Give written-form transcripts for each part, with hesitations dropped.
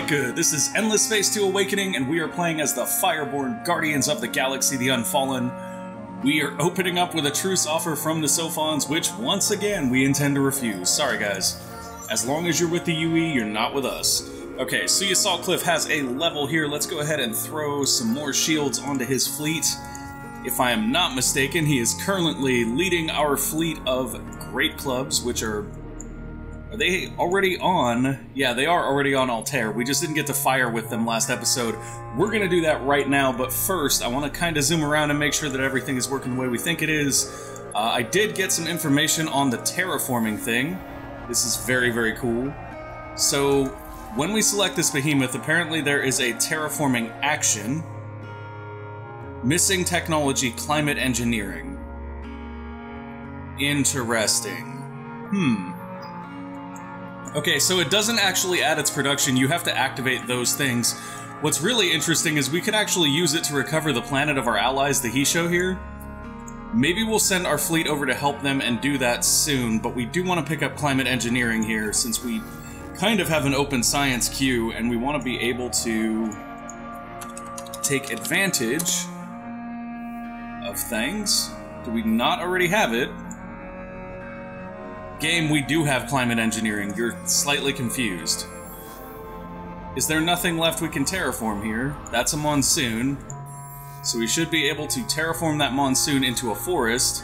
get good. This is Endless Phase 2 Awakening, and we are playing as the Fireborn Guardians of the Galaxy, the Unfallen. We are opening up with a truce offer from the Sophons, which, once again, we intend to refuse. Sorry, guys. As long as you're with the UE, you're not with us. Okay, so you saw Cliff has a level here. Let's go ahead and throw some more shields onto his fleet. If I am not mistaken, he is currently leading our fleet of Great Clubs, which are they already on? Yeah, they are already on Altair. We just didn't get to fire with them last episode. We're gonna do that right now, but first, I want to kind of zoom around and make sure that everything is working the way we think it is. I did get some information on the terraforming thing. This is very, very cool. So, when we select this behemoth, apparently there is a terraforming action. Missing technology, climate engineering. Interesting. Okay, so it doesn't actually add its production, you have to activate those things. What's really interesting is we could actually use it to recover the planet of our allies, the Hisho here. Maybe we'll send our fleet over to help them and do that soon, but we do want to pick up climate engineering here since we kind of have an open science queue and we want to be able to take advantage of things. Do we not already have it? Game, we do have climate engineering. You're slightly confused. Is there nothing left we can terraform here? That's a monsoon. So we should be able to terraform that monsoon into a forest.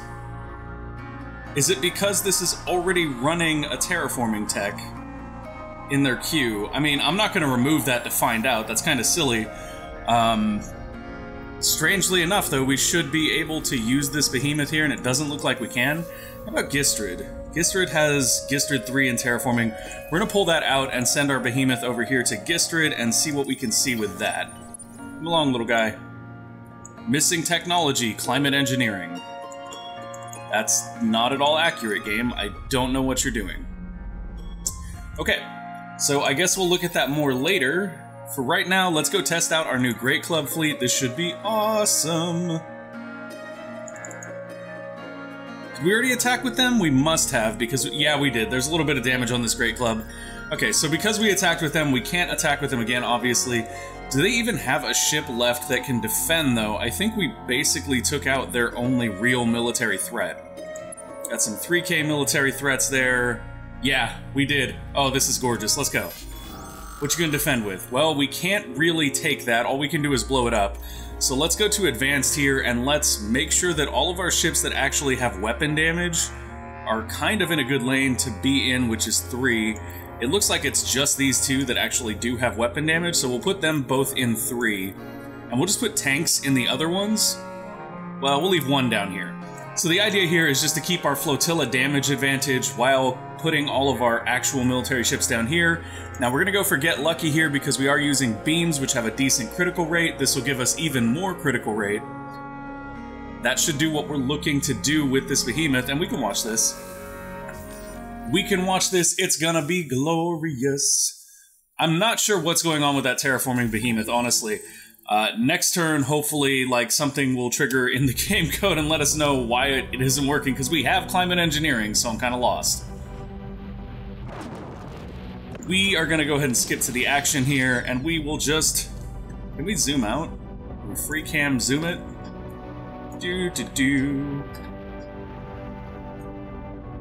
Is it because this is already running a terraforming tech in their queue? I mean, I'm not going to remove that to find out. That's kind of silly. Strangely enough, though, we should be able to use this behemoth here, and it doesn't look like we can. How about Gistrid? Gistrid has Gistrid 3 in terraforming. We're going to pull that out and send our behemoth over here to Gistrid and see what we can see with that. Come along, little guy. Missing technology, climate engineering. That's not at all accurate, game. I don't know what you're doing. Okay, so I guess we'll look at that more later. For right now, let's go test out our new Great Club fleet. This should be awesome. Did we already attack with them? We must have, because, yeah, we did. There's a little bit of damage on this Great Club. Okay, so because we attacked with them, we can't attack with them again, obviously. Do they even have a ship left that can defend, though? I think we basically took out their only real military threat. Got some 3K military threats there. Yeah, we did. Oh, this is gorgeous. Let's go. What you gonna defend with? Well, we can't really take that. All we can do is blow it up. So let's go to advanced here, and let's make sure that all of our ships that actually have weapon damage are kind of in a good lane to be in, which is 3. It looks like it's just these 2 that actually do have weapon damage, so we'll put them both in 3. And we'll just put tanks in the other ones. Well, we'll leave 1 down here. So the idea here is just to keep our flotilla damage advantage while putting all of our actual military ships down here. Now we're going to go for Get Lucky here because we are using beams which have a decent critical rate. This will give us even more critical rate. That should do what we're looking to do with this behemoth, and we can watch this. We can watch this. It's gonna be glorious. I'm not sure what's going on with that terraforming behemoth, honestly. Next turn, hopefully, like, something will trigger in the game code and let us know why it isn't working, because we have climate engineering, so I'm kind of lost. We are going to go ahead and skip to the action here, and we will just... Can we zoom out? Can we free cam zoom it?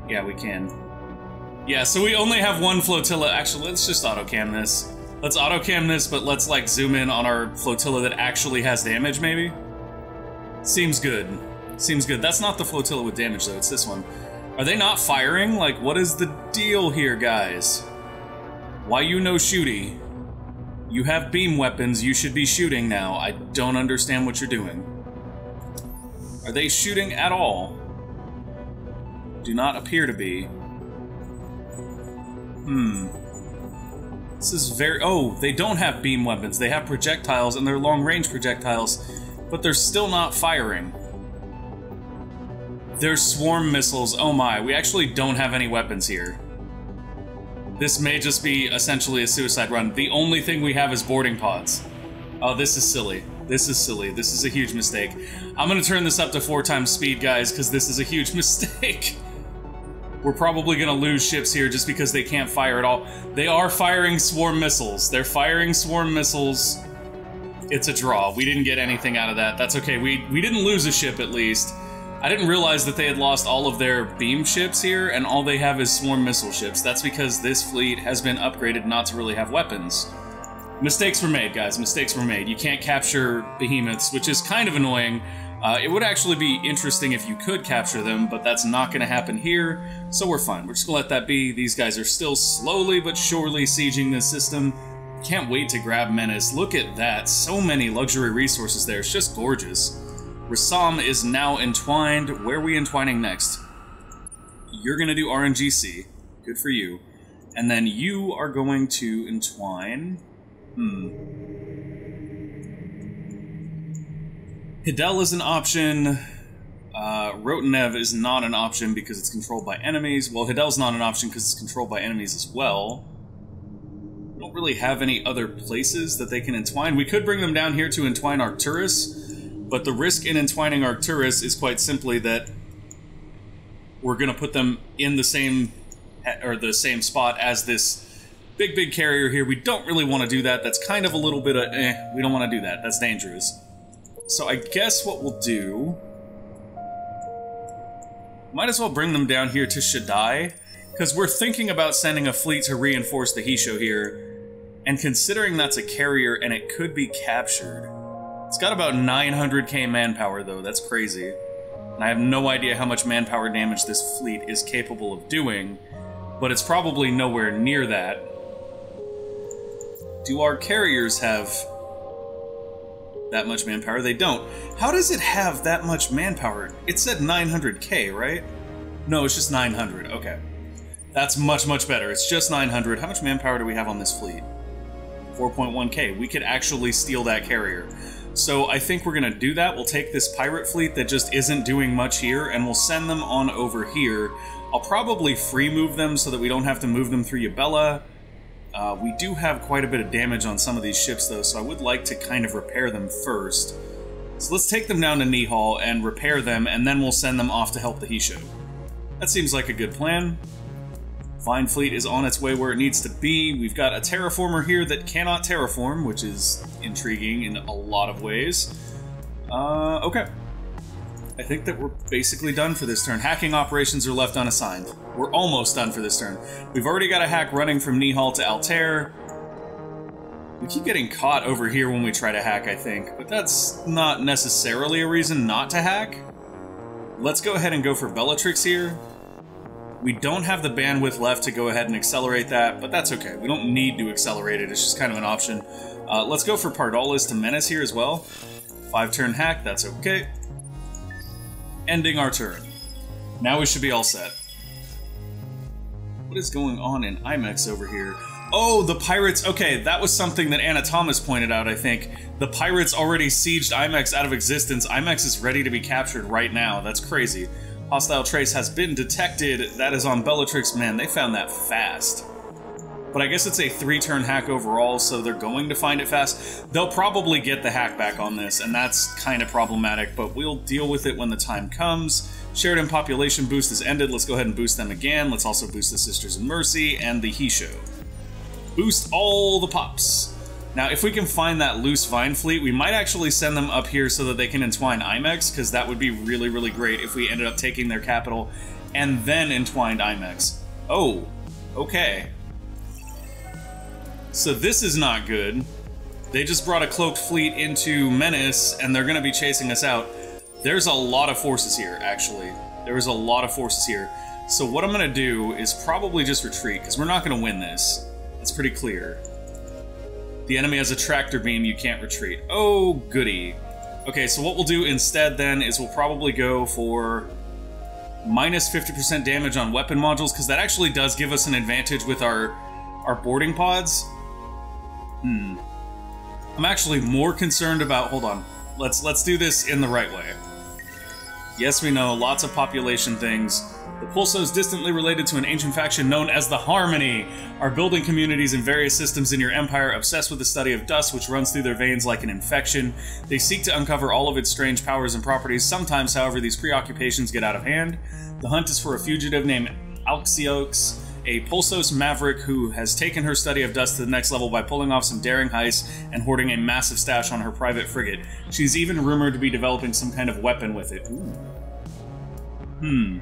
Yeah, we can. Yeah, so we only have 1 flotilla. Actually, let's just auto-cam this. Let's auto-cam this, but let's, like, zoom in on our flotilla that actually has damage, maybe? Seems good. Seems good. That's not the flotilla with damage, though. It's this one. Are they not firing? Like, what is the deal here, guys? Why you no shooty? You have beam weapons, you should be shooting now. I don't understand what you're doing. Are they shooting at all? Do not appear to be. This is very... Oh, they don't have beam weapons. They have projectiles, and they're long-range projectiles, but they're still not firing. They're swarm missiles. Oh my, we actually don't have any weapons here. This may just be essentially a suicide run. The only thing we have is boarding pods. Oh, this is silly. This is silly. This is a huge mistake. I'm gonna turn this up to 4 times speed, guys, because this is a huge mistake. We're probably going to lose ships here just because they can't fire at all. They are firing swarm missiles. They're firing swarm missiles. It's a draw. We didn't get anything out of that. That's okay. We didn't lose a ship, at least. I didn't realize that they had lost all of their beam ships here, and all they have is swarm missile ships. That's because this fleet has been upgraded not to really have weapons. Mistakes were made, guys. Mistakes were made. You can't capture behemoths, which is kind of annoying. It would actually be interesting if you could capture them, but that's not going to happen here, so we're fine. We're just going to let that be. These guys are still slowly but surely sieging this system. Can't wait to grab Menace. Look at that. So many luxury resources there. It's just gorgeous. Rassam is now entwined. Where are we entwining next? You're going to do RNGC. Good for you. And then you are going to entwine... Hidel is an option. Rotanev is not an option because it's controlled by enemies. Well, Hidel's not an option because it's controlled by enemies as well. We don't really have any other places that they can entwine. We could bring them down here to entwine Arcturus, but the risk in entwining Arcturus is quite simply that we're going to put them in the same spot as this big carrier here. We don't really want to do that. That's kind of a little bit of we don't want to do that. That's dangerous. So I guess what we'll do... Might as well bring them down here to Shaddai, because we're thinking about sending a fleet to reinforce the Hisho here, and considering that's a carrier and it could be captured... It's got about 900k manpower, though. That's crazy. And I have no idea how much manpower damage this fleet is capable of doing, but it's probably nowhere near that. Do our carriers have... that much manpower? They don't. How does it have that much manpower? It said 900k, right? No, it's just 900. Okay. That's much better. It's just 900. How much manpower do we have on this fleet? 4.1k. We could actually steal that carrier. So I think we're going to do that. We'll take this pirate fleet that just isn't doing much here, and we'll send them on over here. I'll probably free move them so that we don't have to move them through Yabella. We do have quite a bit of damage on some of these ships, though, so I would like to kind of repair them first. So let's take them down to Nihal and repair them, and then we'll send them off to help the Hisho. That seems like a good plan. Fine Fleet is on its way where it needs to be. We've got a terraformer here that cannot terraform, which is intriguing in a lot of ways. Okay. I think that we're basically done for this turn. Hacking operations are left unassigned. We're almost done for this turn. We've already got a hack running from Nihal to Altair. We keep getting caught over here when we try to hack, I think, but that's not necessarily a reason not to hack. Let's go ahead and go for Bellatrix here. We don't have the bandwidth left to go ahead and accelerate that, but that's okay. We don't need to accelerate it, it's just kind of an option. Let's go for Pardalis to Menace here as well. 5-turn hack, that's okay. Ending our turn. Now we should be all set. What is going on in IMEX over here? Oh, the pirates. Okay, that was something that Anna Thomas pointed out, I think. The pirates already sieged IMEX out of existence. IMEX is ready to be captured right now. That's crazy. Hostile trace has been detected. That is on Bellatrix. Man, they found that fast. But I guess it's a 3-turn hack overall, so they're going to find it fast. They'll probably get the hack back on this, and that's kind of problematic, but we'll deal with it when the time comes. Sheridan population boost is ended. Let's go ahead and boost them again. Let's also boost the Sisters in Mercy and the Hisho. Boost all the pops. Now, if we can find that loose Vine fleet, we might actually send them up here so that they can entwine IMEX, because that would be really, really great if we ended up taking their capital and then entwined IMEX. Oh, okay. So this is not good. They just brought a cloaked fleet into Menace, and they're going to be chasing us out. There's a lot of forces here, actually. There's a lot of forces here. So what I'm going to do is probably just retreat, because we're not going to win this. It's pretty clear. The enemy has a tractor beam, you can't retreat. Oh, goody. Okay, so what we'll do instead then is we'll probably go for minus 50% damage on weapon modules, because that actually does give us an advantage with our boarding pods. I'm actually more concerned about... Hold on. Let's do this in the right way. Yes, we know, lots of population things. The Pulso is distantly related to an ancient faction known as the Harmony, are building communities in various systems in your empire, obsessed with the study of dust which runs through their veins like an infection. They seek to uncover all of its strange powers and properties. Sometimes, however, these preoccupations get out of hand. The hunt is for a fugitive named Alxiox, a Pulsos maverick who has taken her study of dust to the next level by pulling off some daring heists and hoarding a massive stash on her private frigate. She's even rumored to be developing some kind of weapon with it. Ooh.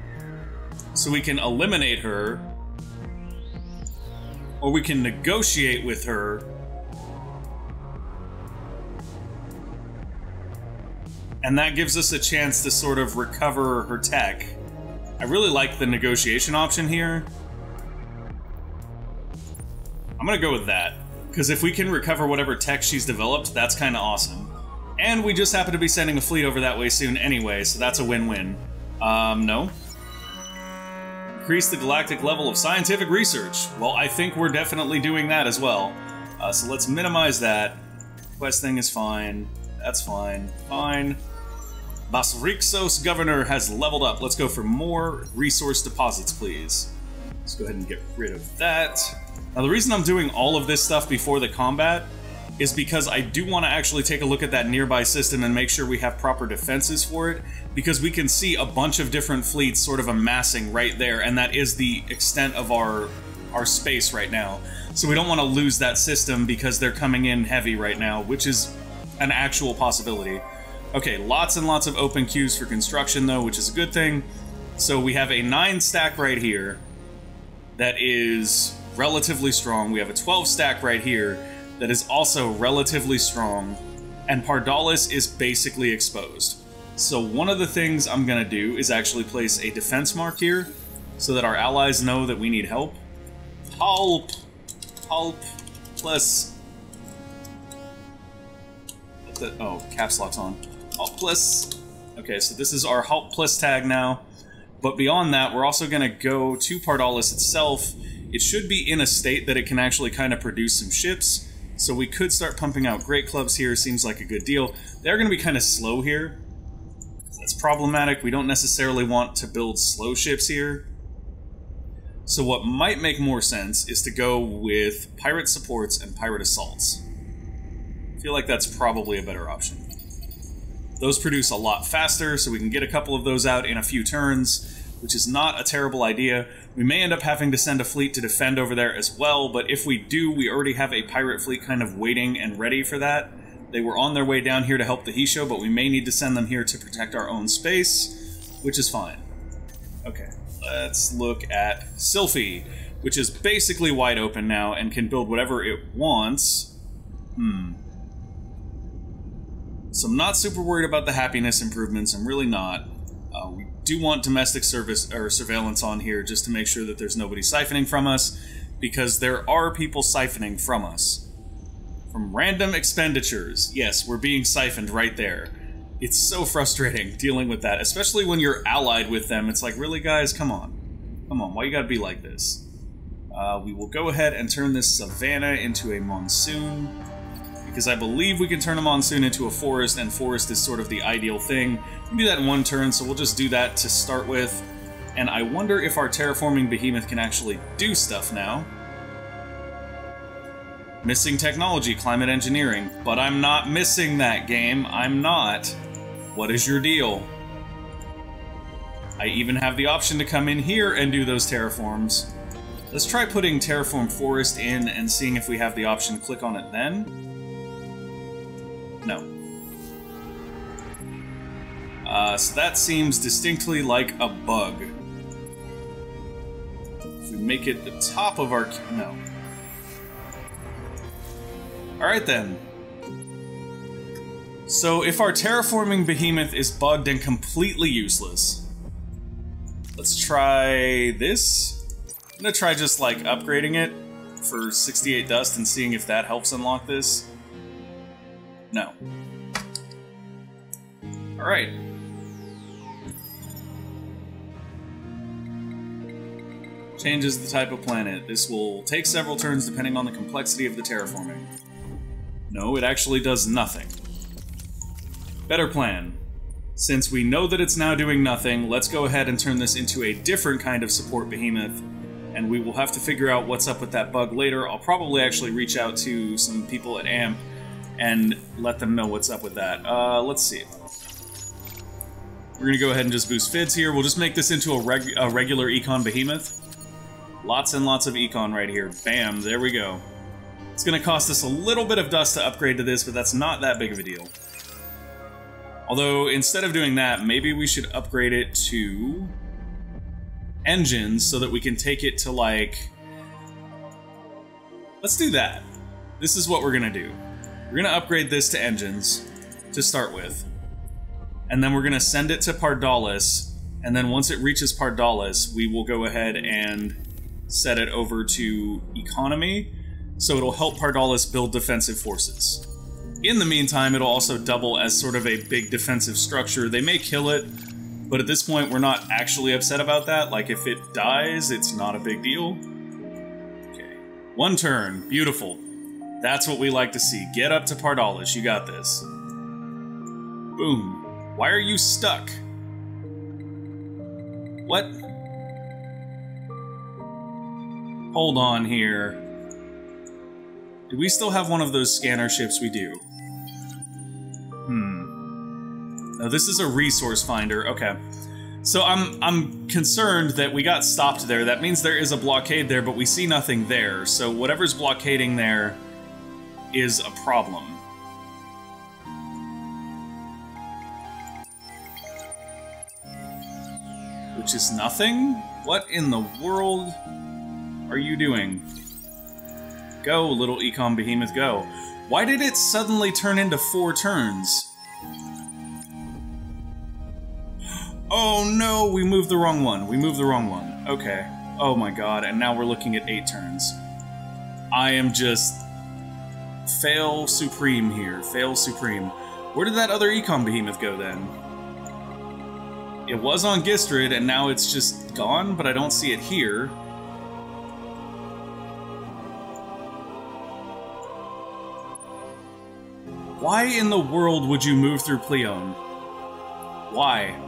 So we can eliminate her, or we can negotiate with her. And that gives us a chance to sort of recover her tech. I really like the negotiation option here. I'm gonna go with that, because if we can recover whatever tech she's developed, that's kind of awesome. And we just happen to be sending a fleet over that way soon anyway, so that's a win-win. No. Increase the galactic level of scientific research. Well, I think we're definitely doing that as well. So let's minimize that. Quest thing is fine. That's fine. Fine. Basrixos Governor has leveled up. Let's go for more resource deposits, please. Let's go ahead and get rid of that. Now, the reason I'm doing all of this stuff before the combat is because I do want to actually take a look at that nearby system and make sure we have proper defenses for it, because we can see a bunch of different fleets sort of amassing right there, and that is the extent of our space right now. So we don't want to lose that system because they're coming in heavy right now, which is an actual possibility. Okay, lots and lots of open queues for construction, though, which is a good thing. So we have a 9 stack right here that is relatively strong. We have a 12 stack right here that is also relatively strong. And Pardalis is basically exposed. So one of the things I'm going to do is actually place a defense mark here so that our allies know that we need help. Help! Help! Plus... Oh, caps lock's on. Help plus. Okay, so this is our help plus tag now. But beyond that, we're also going to go to Pardalis itself. It should be in a state that it can actually kind of produce some ships. So we could start pumping out great clubs here. Seems like a good deal. They're going to be kind of slow here. That's problematic. We don't necessarily want to build slow ships here. So what might make more sense is to go with pirate supports and pirate assaults. I feel like that's probably a better option. Those produce a lot faster, so we can get a couple of those out in a few turns, which is not a terrible idea. We may end up having to send a fleet to defend over there as well, but if we do, we already have a pirate fleet kind of waiting and ready for that. They were on their way down here to help the Hisho, but we may need to send them here to protect our own space, which is fine. Okay, let's look at Sylphie, which is basically wide open now and can build whatever it wants. So I'm not super worried about the happiness improvements. I'm really not. We do want domestic service or surveillance on here just to make sure that there's nobody siphoning from us, because there are people siphoning from us. From random expenditures. Yes, we're being siphoned right there. It's so frustrating dealing with that, especially when you're allied with them. It's like, really, guys? Come on. Come on, why you gotta be like this? We will go ahead and turn this savanna into a monsoon, because I believe we can turn a monsoon into a forest, and forest is sort of the ideal thing. We can do that in one turn, so we'll just do that to start with. And I wonder if our terraforming behemoth can actually do stuff now. Missing technology, climate engineering. But I'm not missing that, game. I'm not. What is your deal? I even have the option to come in here and do those terraforms. Let's try putting terraform forest in and seeing if we have the option to click on it then. No. So that seems distinctly like a bug. If we make it the top of our... No. Alright then. So if our terraforming behemoth is bugged and completely useless, let's try this. I'm gonna try just like upgrading it for 68 dust and seeing if that helps unlock this. No. Alright. Changes the type of planet. This will take several turns depending on the complexity of the terraforming. No, it actually does nothing. Better plan. Since we know that it's now doing nothing, let's go ahead and turn this into a different kind of support behemoth, and we will have to figure out what's up with that bug later. I'll probably actually reach out to some people at AMP and let them know what's up with that. Let's see. We're gonna go ahead and just boost FIDS here. We'll just make this into a regular Econ Behemoth. Lots and lots of econ right here. Bam, there we go. It's going to cost us a little bit of dust to upgrade to this, but that's not that big of a deal. Although, instead of doing that, maybe we should upgrade it to engines so that we can take it to, like... Let's do that. This is what we're going to do. We're going to upgrade this to engines to start with. And then we're going to send it to Pardalis, and then once it reaches Pardalis, we will go ahead and set it over to economy, so it'll help Pardalis build defensive forces. In the meantime, it'll also double as sort of a big defensive structure. They may kill it, but at this point we're not actually upset about that. Like, if it dies, it's not a big deal. Okay. 1 turn. Beautiful. That's what we like to see. Get up to Pardalis. You got this. Boom. Why are you stuck? What? Hold on here. Do we still have one of those scanner ships? We do. No, this is a resource finder. Okay. So I'm concerned that we got stopped there. That means there is a blockade there, but we see nothing there. So whatever's blockading there is a problem. Which is nothing? What in the world are you doing? Go, little econ behemoth, go. Why did it suddenly turn into 4 turns? Oh no, we moved the wrong one. We moved the wrong one. Okay. Oh my god, and now we're looking at 8 turns. I am just... fail supreme here. Fail supreme. Where did that other econ behemoth go then? It was on Gistrid, and now it's just gone, but I don't see it here. Why in the world would you move through Pleon? Why?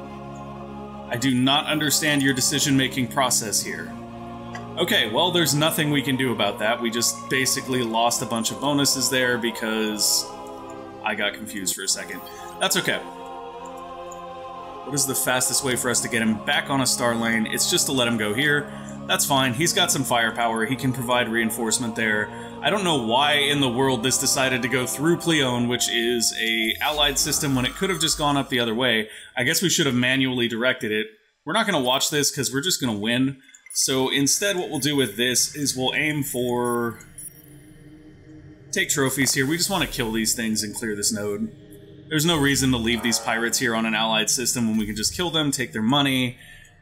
I do not understand your decision-making process here. Okay, well, there's nothing we can do about that. We just basically lost a bunch of bonuses there because I got confused for a second. That's okay. What is the fastest way for us to get him back on a star lane? It's just to let him go here. That's fine. He's got some firepower. He can provide reinforcement there. I don't know why in the world this decided to go through Pleon, which is a allied system, when it could have just gone up the other way. I guess we should have manually directed it. We're not going to watch this because we're just going to win. So instead what we'll do with this is we'll aim for... take trophies here. We just want to kill these things and clear this node. There's no reason to leave these pirates here on an allied system when we can just kill them, take their money,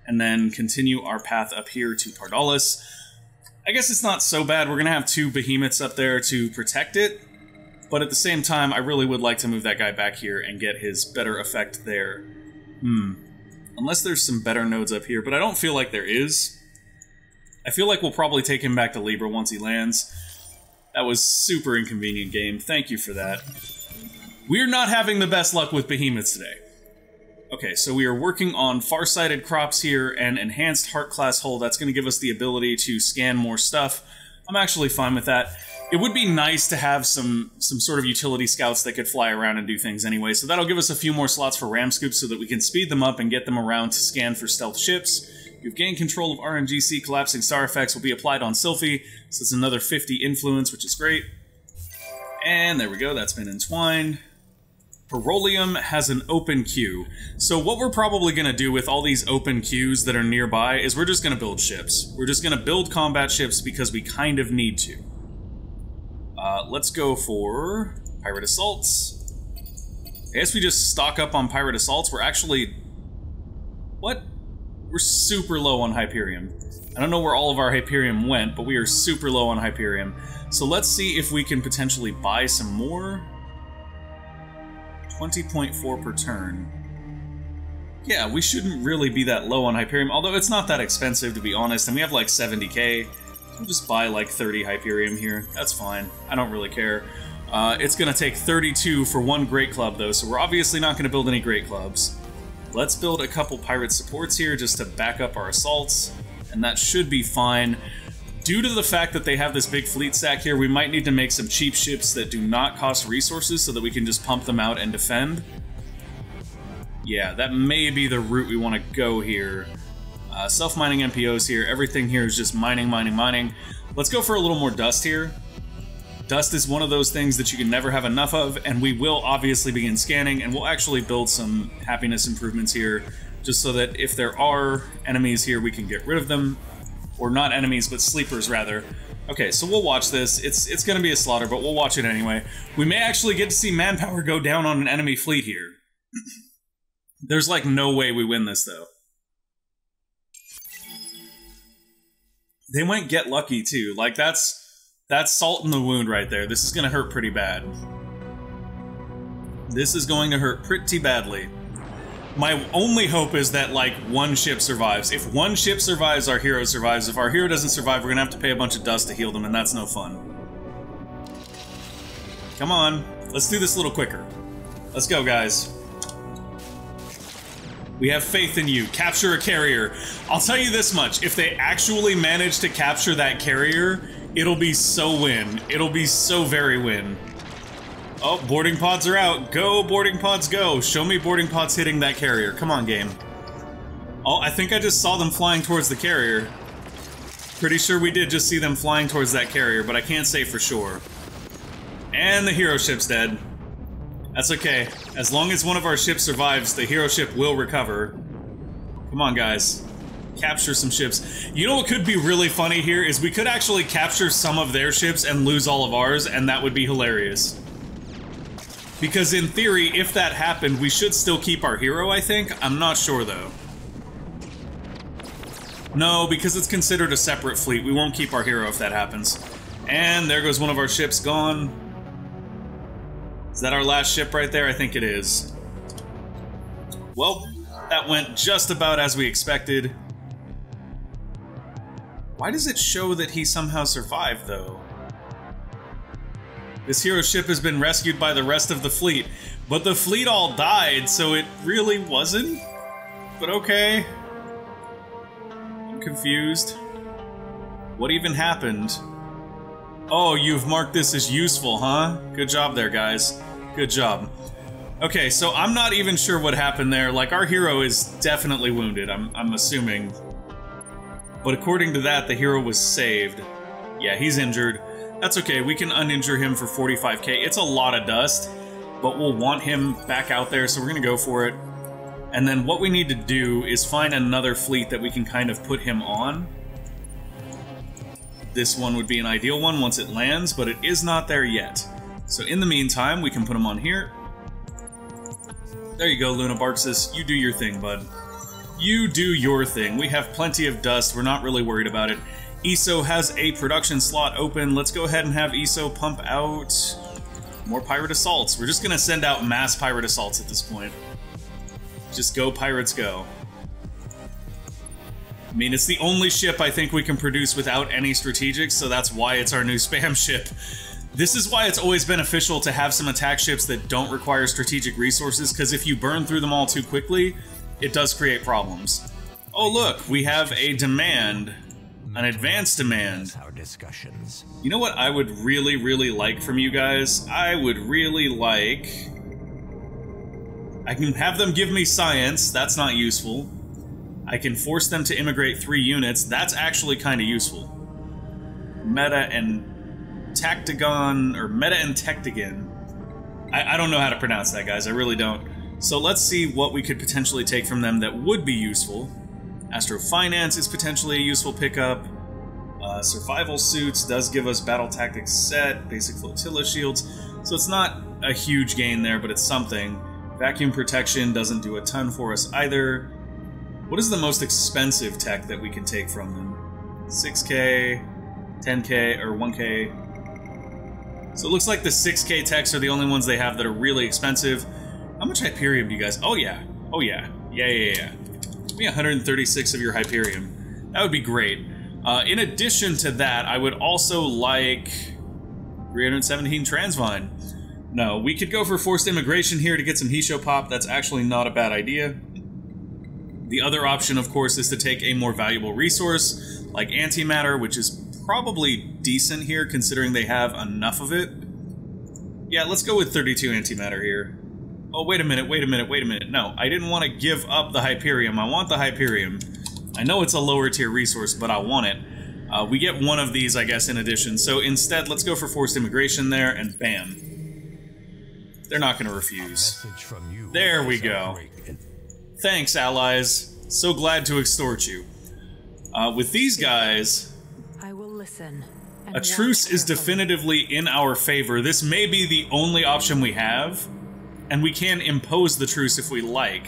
and then continue our path up here to Pardalis. I guess it's not so bad. We're going to have 2 behemoths up there to protect it, but at the same time, I really would like to move that guy back here and get his better effect there. Unless there's some better nodes up here, but I don't feel like there is. I feel like we'll probably take him back to Libra once he lands. That was super inconvenient game. Thank you for that. We're not having the best luck with behemoths today. Okay, so we are working on farsighted crops here and enhanced heart class hull. That's going to give us the ability to scan more stuff. I'm actually fine with that. It would be nice to have some sort of utility scouts that could fly around and do things anyway, so that'll give us a few more slots for ram scoops so that we can speed them up and get them around to scan for stealth ships. You've gained control of RNGC. Collapsing star effects will be applied on Sylphie, so it's another 50 influence, which is great. And there we go, that's been entwined. Perolium has an open queue. So what we're probably going to do with all these open queues that are nearby is we're just going to build ships. We're just going to build combat ships because we kind of need to. Let's go for pirate assaults. I guess we just stock up on pirate assaults. We're actually... what? We're super low on Hyperium. I don't know where all of our Hyperium went, but we are super low on Hyperium. So let's see if we can potentially buy some more. 20.4 per turn. Yeah, we shouldn't really be that low on Hyperium, although it's not that expensive, to be honest, and we have like 70k. We'll just buy like 30 Hyperium here. That's fine. I don't really care. It's going to take 32 for 1 Great Club, though, so we're obviously not going to build any Great Clubs. Let's build a couple pirate supports here just to back up our assaults, and that should be fine. Due to the fact that they have this big fleet stack here, we might need to make some cheap ships that do not cost resources so that we can just pump them out and defend. Yeah, that may be the route we want to go here. Self-mining MPOs here. Everything here is just mining, mining, mining. Let's go for a little more dust here. Dust is one of those things that you can never have enough of, and we will obviously begin scanning, and we'll actually build some happiness improvements here, just so that if there are enemies here, we can get rid of them. Or not enemies, but sleepers, rather. Okay, so we'll watch this. It's gonna be a slaughter, but we'll watch it anyway. We may actually get to see manpower go down on an enemy fleet here. There's like no way we win this, though. They went get lucky, too. Like, that's salt in the wound right there. This is gonna hurt pretty bad. This is going to hurt pretty badly. My only hope is that, like, one ship survives. If one ship survives, our hero survives. If our hero doesn't survive, we're gonna have to pay a bunch of dust to heal them, and that's no fun. Come on. Let's do this a little quicker. Let's go, guys. We have faith in you. Capture a carrier. I'll tell you this much. If they actually manage to capture that carrier, it'll be so win. It'll be so very win. Oh, boarding pods are out. Go, boarding pods, go. Show me boarding pods hitting that carrier. Come on, game. Oh, I think I just saw them flying towards the carrier. Pretty sure we did just see them flying towards that carrier, but I can't say for sure. And the hero ship's dead. That's okay. As long as one of our ships survives, the hero ship will recover. Come on, guys. Capture some ships. You know what could be really funny here is we could actually capture some of their ships and lose all of ours, and that would be hilarious. Because in theory, if that happened, we should still keep our hero, I think. I'm not sure, though. No, because it's considered a separate fleet. We won't keep our hero if that happens. And there goes one of our ships gone. Is that our last ship right there? I think it is. Well, that went just about as we expected. Why does it show that he somehow survived, though? This hero ship has been rescued by the rest of the fleet, but the fleet all died, so it really wasn't? But okay. I'm confused. What even happened? Oh, you've marked this as useful, huh? Good job there, guys. Good job. Okay, so I'm not even sure what happened there. Like, our hero is definitely wounded, I'm assuming. But according to that, the hero was saved. Yeah, he's injured. That's okay, we can uninjure him for 45k. It's a lot of dust, but we'll want him back out there, so we're gonna go for it. And then what we need to do is find another fleet that we can kind of put him on. This one would be an ideal one once it lands, but it is not there yet. So in the meantime, we can put him on here. There you go, Luna Barxis. You do your thing, bud. You do your thing. We have plenty of dust. We're not really worried about it. ESO has a production slot open. Let's go ahead and have ESO pump out more pirate assaults. We're just going to send out mass pirate assaults at this point. Just go, pirates, go. I mean, it's the only ship I think we can produce without any strategics, so that's why it's our new spam ship. This is why it's always beneficial to have some attack ships that don't require strategic resources, because if you burn through them all too quickly, it does create problems. Oh look, we have a demand. An advanced demand. Our discussions. You know what I would really, really like from you guys? I would really like... I can have them give me science. That's not useful. I can force them to immigrate 3 units. That's actually kind of useful. Meta and Tactagon, or Meta and Tectagon. I don't know how to pronounce that, guys. I really don't. So let's see what we could potentially take from them that would be useful. Astro Finance is potentially a useful pickup. Survival Suits does give us Battle Tactics set, Basic Flotilla Shields, so it's not a huge gain there, but it's something. Vacuum Protection doesn't do a ton for us either. What is the most expensive tech that we can take from them? 6k, 10k, or 1k? So it looks like the 6k techs are the only ones they have that are really expensive. How much Hyperium do you guys... Oh yeah. Oh yeah. Yeah. Give me 136 of your Hyperium. That would be great. In addition to that, I would also like 317 Transvine. No, we could go for forced immigration here to get some Hisho pop. That's actually not a bad idea. The other option, of course, is to take a more valuable resource, like antimatter, which is probably decent here, considering they have enough of it. Yeah, let's go with 32 antimatter here. Oh, wait a minute. No, I didn't want to give up the Hyperium. I want the Hyperium. I know it's a lower tier resource, but I want it. We get one of these, I guess, in addition. So instead, let's go for forced immigration there, and bam. They're not going to refuse. There we go. Thanks, allies. So glad to extort you. With these guys, I will listen. A truce is definitively in our favor. This may be the only option we have, and we can impose the truce if we like.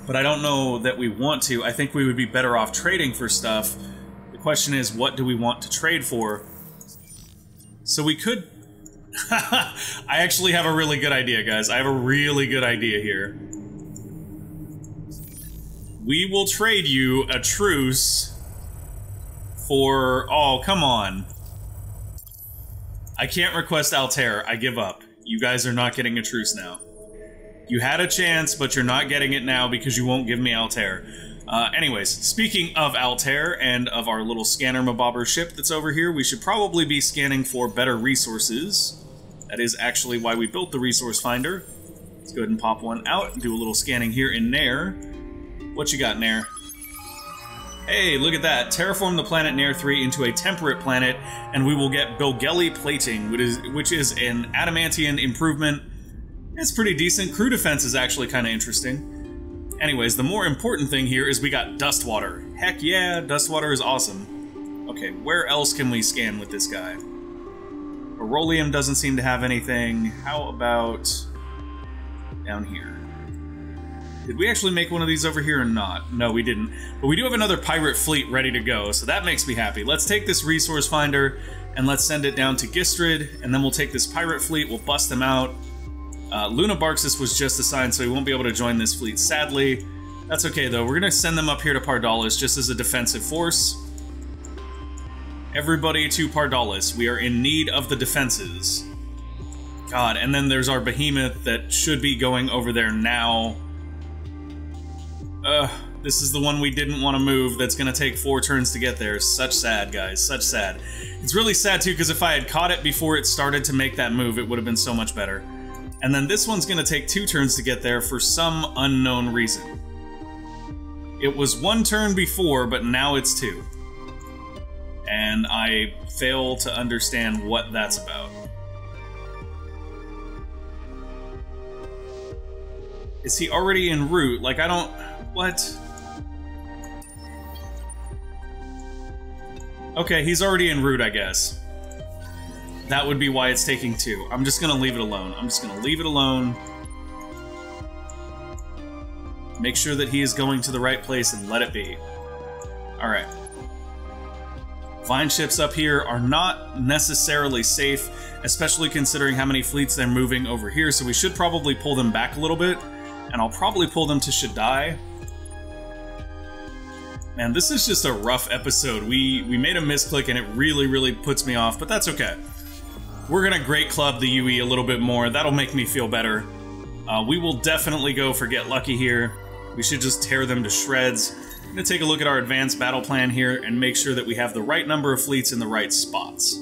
But I don't know that we want to. I think we would be better off trading for stuff. The question is, what do we want to trade for? So we could... I actually have a really good idea, guys. I have a really good idea here. We will trade you a truce for... Oh, come on. I can't request Altair. I give up. You guys are not getting a truce now. You had a chance, but you're not getting it now because you won't give me Altair. Anyways, speaking of Altair and of our little scanner mabobber ship that's over here, we should probably be scanning for better resources. That is actually why we built the resource finder. Let's go ahead and pop one out and do a little scanning here in Nair. What you got, Nair? Hey, look at that. Terraform the planet Nair 3 into a temperate planet, and we will get Bilgeli plating, which is an adamantian improvement. It's pretty decent. Crew defense is actually kind of interesting. Anyways, the more important thing here is we got dust water. Heck yeah, dust water is awesome. Okay, where else can we scan with this guy? Beryllium doesn't seem to have anything. How about down here? Did we actually make one of these over here or not? No, we didn't. But we do have another pirate fleet ready to go, so that makes me happy. Let's take this resource finder and let's send it down to Gistrid, and then we'll take this pirate fleet, we'll bust them out. Luna Barxis was just assigned, so he won't be able to join this fleet, sadly. That's okay, though. We're going to send them up here to Pardalis just as a defensive force. Everybody to Pardalis. We are in need of the defenses. God, and then there's our behemoth that should be going over there now. This is the one we didn't want to move that's going to take 4 turns to get there. Such sad, guys. Such sad. It's really sad, too, because if I had caught it before it started to make that move, it would have been so much better. And then this one's going to take 2 turns to get there for some unknown reason. It was 1 turn before, but now it's 2. And I fail to understand what that's about. Is he already en route? Like, I don't... What? Okay, he's already en route, I guess. That would be why it's taking 2. I'm just gonna leave it alone. I'm just gonna leave it alone. Make sure that he is going to the right place and let it be. Alright. Vine ships up here are not necessarily safe, especially considering how many fleets they're moving over here, so we should probably pull them back a little bit, and I'll probably pull them to Shaddai. Man, this is just a rough episode. We made a misclick and it really, really puts me off, but that's okay. We're gonna Great Club the UE a little bit more. That'll make me feel better. We will definitely go for Get Lucky here. We should just tear them to shreds. I'm gonna take a look at our advanced battle plan here and make sure that we have the right number of fleets in the right spots.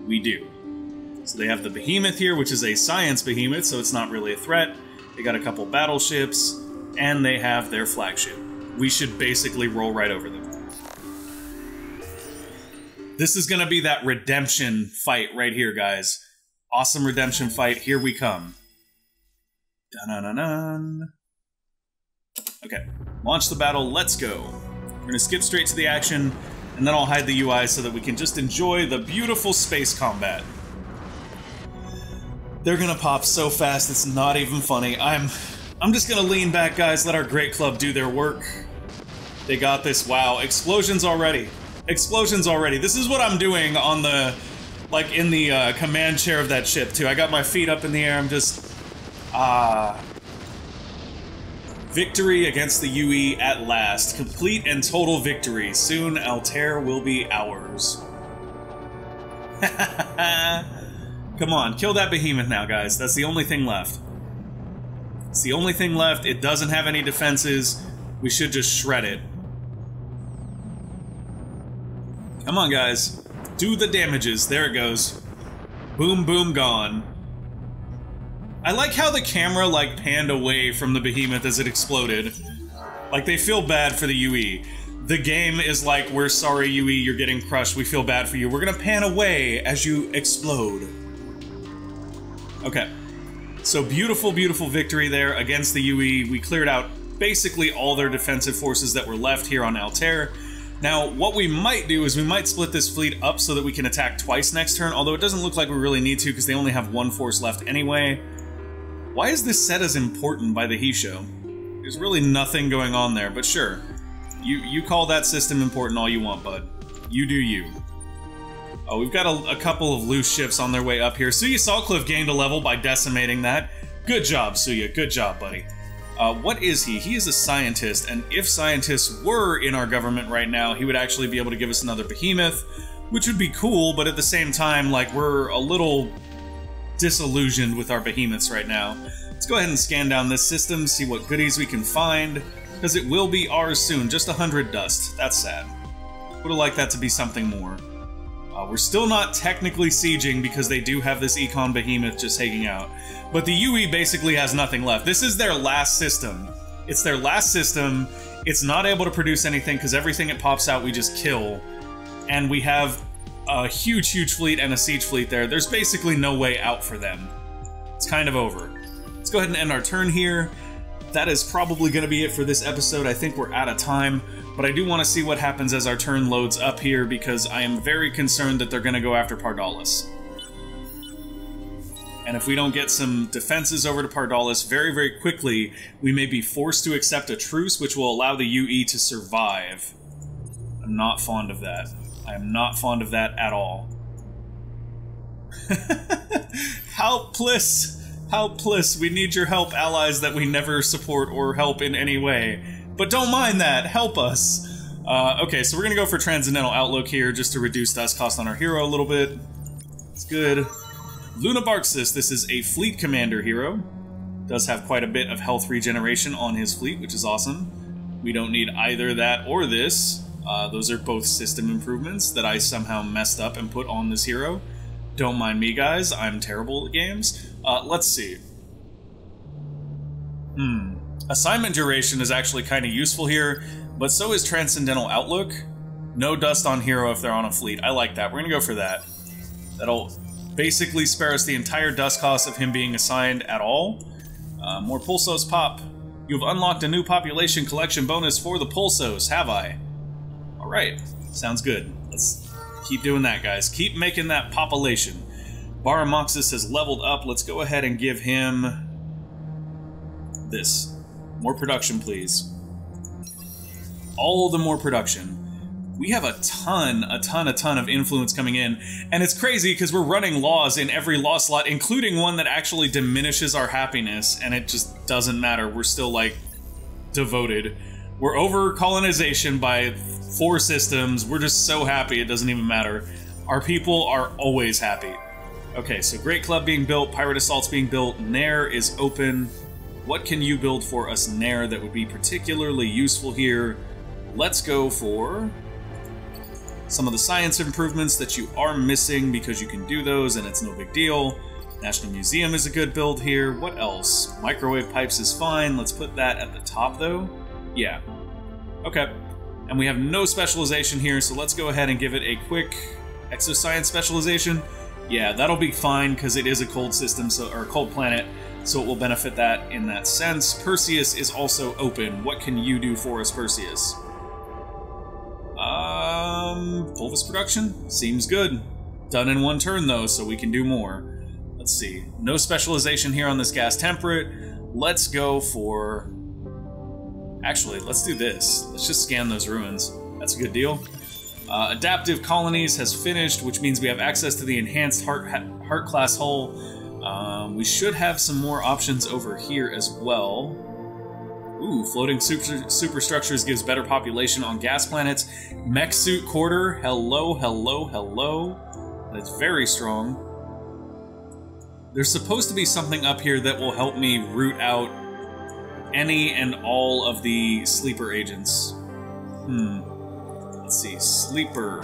We do. So they have the Behemoth here, which is a science behemoth, so it's not really a threat. They got a couple battleships, and they have their flagship. We should basically roll right over them. This is gonna be that redemption fight right here, guys. Awesome redemption fight. Here we come. Dun-dun-dun-dun. Okay, launch the battle. Let's go. We're gonna skip straight to the action, and then I'll hide the UI so that we can just enjoy the beautiful space combat. They're gonna pop so fast, it's not even funny. I'm just gonna lean back, guys. Let our Great Club do their work. They got this. Wow, explosions already. Explosions already. This is what I'm doing on the, like, in the command chair of that ship, too. I got my feet up in the air. I'm just, victory against the UE at last. Complete and total victory. Soon, Altair will be ours. Come on, kill that behemoth now, guys. That's the only thing left. It's the only thing left. It doesn't have any defenses. We should just shred it. Come on, guys. Do the damages. There it goes. Boom, boom, gone. I like how the camera, like, panned away from the behemoth as it exploded. Like, they feel bad for the UE. The game is like, we're sorry, UE, you're getting crushed. We feel bad for you. We're gonna pan away as you explode. Okay. So beautiful, beautiful victory there against the UE. We cleared out basically all their defensive forces that were left here on Altair. Now, what we might do is we might split this fleet up so that we can attack twice next turn, although it doesn't look like we really need to because they only have one force left anyway. Why is this set as important by the Hisho? There's really nothing going on there, but sure. You call that system important all you want, bud. You do you. Oh, we've got a couple of loose ships on their way up here. Suya Saltcliffe gained a level by decimating that. Good job, Suya. Good job, buddy. What is he? He is a scientist, and if scientists were in our government right now, he would actually be able to give us another behemoth, which would be cool, but at the same time, like, we're a little disillusioned with our behemoths right now. Let's go ahead and scan down this system, see what goodies we can find, because it will be ours soon. Just 100 dust. That's sad. Would have liked that to be something more. We're still not technically sieging because they do have this Econ Behemoth just hanging out. But the UE basically has nothing left. This is their last system. It's their last system. It's not able to produce anything because everything it pops out we just kill. And we have a huge, huge fleet and a siege fleet there. There's basically no way out for them. It's kind of over. Let's go ahead and end our turn here. That is probably going to be it for this episode. I think we're out of time, but I do want to see what happens as our turn loads up here because I am very concerned that they're going to go after Pardalis. And if we don't get some defenses over to Pardalis very, very quickly, we may be forced to accept a truce, which will allow the UE to survive. I'm not fond of that. I am not fond of that at all. Helpless! Helpless! We need your help, allies that we never support or help in any way. But don't mind that! Help us! Okay, so we're gonna go for Transcendental Outlook here, just to reduce dust cost on our hero a little bit. It's good. Luna Barksis, this is a Fleet Commander hero. Does have quite a bit of health regeneration on his fleet, which is awesome. We don't need either that or this. Those are both system improvements that I somehow messed up and put on this hero. Don't mind me, guys. I'm terrible at games. Let's see. Assignment duration is actually kind of useful here, but so is Transcendental Outlook. No dust on hero if they're on a fleet. I like that. We're gonna go for that. That'll basically spare us the entire dust cost of him being assigned at all. More Pulsos pop. You've unlocked a new population collection bonus for the Pulsos, have I? Alright, sounds good. Let's keep doing that, guys. Keep making that population. Baramoxis has leveled up. Let's go ahead and give him this. More production, please. All the more production. We have a ton of influence coming in, and it's crazy because we're running laws in every law slot, including one that actually diminishes our happiness, and it just doesn't matter. We're still, like, devoted. We're over colonization by 4 systems. We're just so happy it doesn't even matter. Our people are always happy. Okay, so Great Club being built, Pirate Assault's being built, Nair is open. What can you build for us, Nair, that would be particularly useful here? Let's go for some of the science improvements that you are missing because you can do those and it's no big deal. National Museum is a good build here. What else? Microwave pipes is fine. Let's put that at the top, though. Yeah. Okay. And we have no specialization here, so let's go ahead and give it a quick exoscience specialization. Yeah, that'll be fine because it is a cold system, or a cold planet, so it will benefit that in that sense. Perseus is also open. What can you do for us, Perseus? Pulvis production? Seems good. Done in 1 turn, though, so we can do more. Let's see. No specialization here on this gas temperate. Let's go for... Actually, let's do this. Let's just scan those ruins. That's a good deal. Adaptive Colonies has finished, which means we have access to the enhanced Heart class hull. We should have some more options over here as well. Ooh, floating superstructures gives better population on gas planets. Mech suit quarter, hello, hello, hello. That's very strong. There's supposed to be something up here that will help me root out any and all of the sleeper agents. Let's see, sleeper.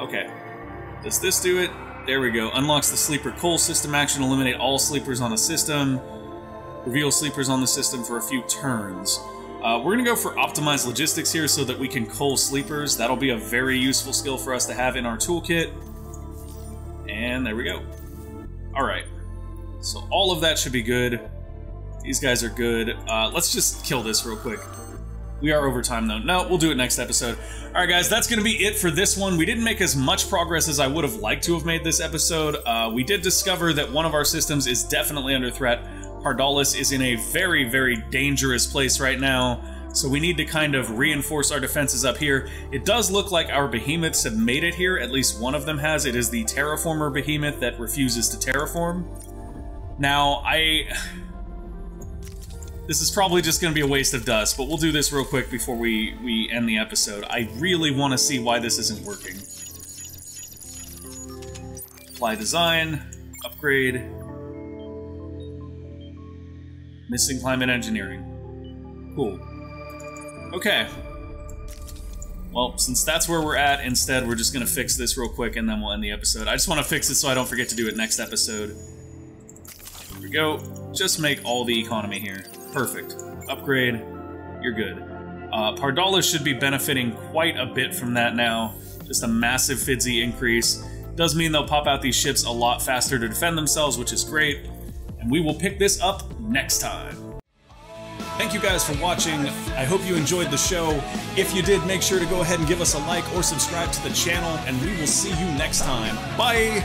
Okay. Does this do it? There we go. Unlocks the sleeper coal system action, eliminate all sleepers on a system. Reveal sleepers on the system for a few turns. We're going to go for optimized logistics here so that we can cull sleepers. That'll be a very useful skill for us to have in our toolkit. And there we go. Alright. So all of that should be good. These guys are good. Let's just kill this real quick. We are over time, though. No, we'll do it next episode. Alright, guys, that's going to be it for this one. We didn't make as much progress as I would have liked to have made this episode. We did discover that one of our systems is definitely under threat. Pardalis is in a very, very dangerous place right now, so we need to kind of reinforce our defenses up here. It does look like our behemoths have made it here. At least one of them has. It is the terraformer behemoth that refuses to terraform. Now, this is probably just going to be a waste of dust, but we'll do this real quick before we end the episode. I really want to see why this isn't working. Apply design, upgrade, missing climate engineering. Cool. Okay. Well, since that's where we're at, instead we're just going to fix this real quick and then we'll end the episode. I just want to fix it so I don't forget to do it next episode. Here we go. Just make all the economy here. Perfect. Upgrade. You're good. Pardalis should be benefiting quite a bit from that now. Just a massive Fidzy increase. Does mean they'll pop out these ships a lot faster to defend themselves, which is great. And we will pick this up next time. Thank you guys for watching. I hope you enjoyed the show. If you did, make sure to go ahead and give us a like or subscribe to the channel, and we will see you next time. Bye!